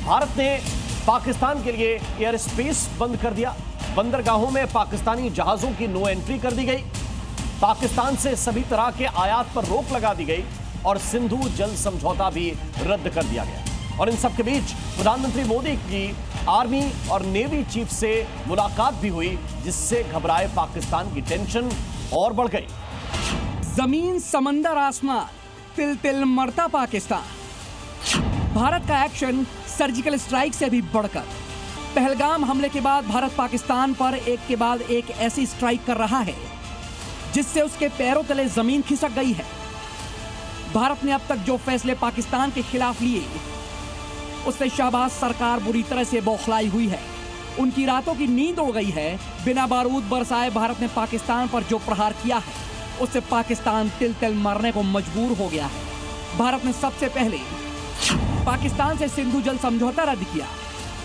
भारत ने पाकिस्तान के लिए एयर स्पेस बंद कर दिया। बंदरगाहों में पाकिस्तानी जहाजों की नो एंट्री कर दी गई। पाकिस्तान से सभी तरह के आयात पर रोक लगा दी गई और सिंधु जल समझौता भी रद्द कर दिया गया। और इन सब के बीच प्रधानमंत्री मोदी की आर्मी और नेवी चीफ से मुलाकात भी हुई, जिससे घबराए पाकिस्तान की टेंशन और बढ़ गई। जमीन, समंदर, आसमान, तिल तिल मरता पाकिस्तान। भारत का एक्शन सर्जिकल स्ट्राइक से भी बढ़कर। पहलगाम हमले के बाद भारत पाकिस्तान पर एक के बाद एक ऐसी स्ट्राइक कर रहा है जिससे उसके पैरों तले जमीन खिसक गई है। भारत ने अब तक जो फैसले पाकिस्तान के खिलाफ लिए, उससे शहबाज सरकार बुरी तरह से बौखलाई हुई है। उनकी रातों की नींद उड़ गई है। बिना बारूद बरसाए भारत ने पाकिस्तान पर जो प्रहार किया है, उससे पाकिस्तान तिल तिल मरने को मजबूर हो गया है। भारत ने सबसे पहले पाकिस्तान से सिंधु जल समझौता रद्द किया।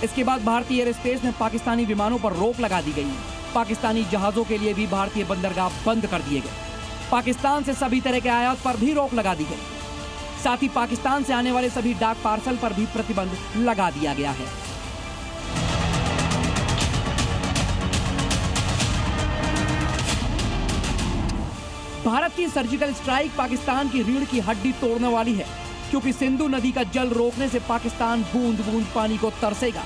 इसके बाद भारतीय एयर स्पेस में पाकिस्तानी विमानों पर रोक लगा दी गई। पाकिस्तानी जहाजों के लिए भी भारतीय बंदरगाह बंद कर दिए गए। पाकिस्तान से सभी तरह के आयात पर भी रोक लगा दी गई। साथ ही पाकिस्तान से आने वाले सभी डाक पार्सल पर भी प्रतिबंध लगा दिया गया है। भारत की सर्जिकल स्ट्राइक पाकिस्तान की रीढ़ की हड्डी तोड़ने वाली है, क्योंकि सिंधु नदी का जल रोकने से पाकिस्तान बूंद बूंद पानी को तरसेगा।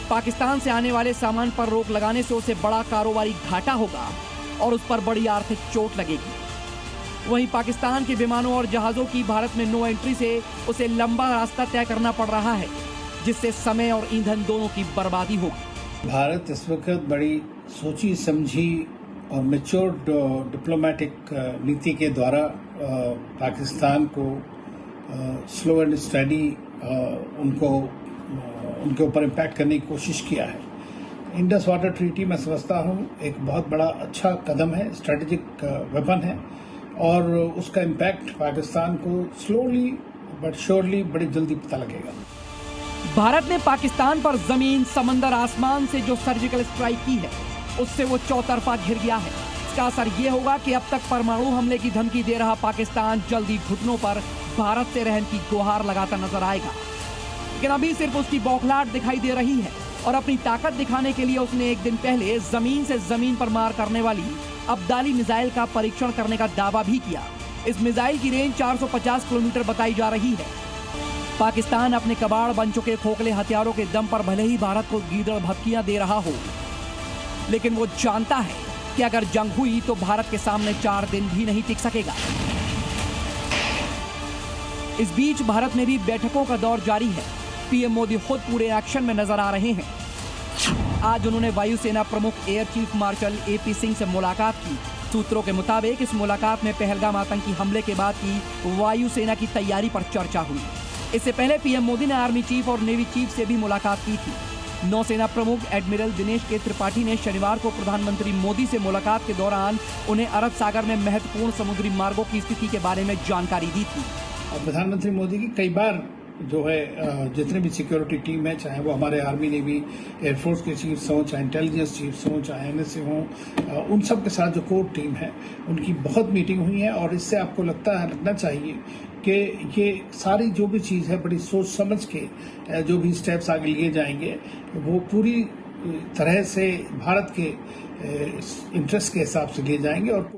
पाकिस्तान से आने वाले सामान पर रोक लगाने से उसे बड़ा कारोबारी घाटा होगा और उस पर बड़ी आर्थिक चोट लगेगी। वहीं पाकिस्तान के विमानों और जहाजों की भारत में नो एंट्री से उसे लंबा रास्ता तय करना पड़ रहा है, जिससे समय और ईंधन दोनों की बर्बादी होगी। भारत इस वक्त बड़ी सोची समझी और मैच्योर्ड डिप्लोमेटिक नीति के द्वारा पाकिस्तान को स्लो एंड स्टडी उनके ऊपर इम्पैक्ट करने की कोशिश किया है। इंडस वाटर ट्रीटी मैं समझता हूँ एक बहुत बड़ा अच्छा कदम है, स्ट्रेटेजिक वेपन है, और उसका इम्पैक्ट पाकिस्तान को स्लोली बट श्योरली बड़ी जल्दी पता लगेगा। भारत ने पाकिस्तान पर जमीन, समंदर, आसमान से जो सर्जिकल स्ट्राइक की है, उससे वो चौतरफा घिर गया है। इसका असर ये होगा कि अब तक परमाणु हमले की धमकी दे रहा पाकिस्तान जल्दी घुटनों पर भारत से रहम की गुहार लगाता नजर आएगा। लेकिन अभी सिर्फ उसकी बौखलाहट दिखाई दे रही है और अपनी ताकत दिखाने के लिए उसने एक दिन पहले जमीन से जमीन पर मार करने वाली अब्दाली मिसाइल का परीक्षण करने का दावा भी किया। इस मिसाइल की रेंज 450 किलोमीटर बताई जा रही है। पाकिस्तान अपने कबाड़ बन चुके खोखले हथियारों के दम पर भले ही भारत को गीदड़ भभकियां दे रहा हो, लेकिन वो जानता है कि अगर जंग हुई तो भारत के सामने 4 दिन भी नहीं टिक सकेगा। इस बीच भारत में भी बैठकों का दौर जारी है। पीएम मोदी खुद पूरे एक्शन में नजर आ रहे हैं। आज उन्होंने वायुसेना प्रमुख air chief marshal AP Singh से मुलाकात की। सूत्रों के मुताबिक इस मुलाकात में पहलगाम आतंकी हमले के बाद की वायुसेना की तैयारी पर चर्चा हुई। इससे पहले पीएम मोदी ने आर्मी चीफ और नेवी चीफ से भी मुलाकात की थी। नौसेना प्रमुख एडमिरल दिनेश के त्रिपाठी ने शनिवार को प्रधानमंत्री मोदी से मुलाकात के दौरान उन्हें अरब सागर में महत्वपूर्ण समुद्री मार्गों की स्थिति के बारे में जानकारी दी थी। प्रधानमंत्री मोदी की कई बार जो है जितने भी सिक्योरिटी टीम है, चाहे वो हमारे आर्मी नेवी एयरफोर्स के चीफ्स हों, चाहे इंटेलिजेंस चीफ्स हों, चाहे एनएसए हों, उन सब के साथ जो कोर टीम है उनकी बहुत मीटिंग हुई है। और इससे आपको लगना चाहिए कि ये सारी जो भी चीज़ है बड़ी सोच समझ के जो भी स्टेप्स आगे लिए जाएंगे वो पूरी तरह से भारत के इंटरेस्ट के हिसाब से लिए जाएंगे। और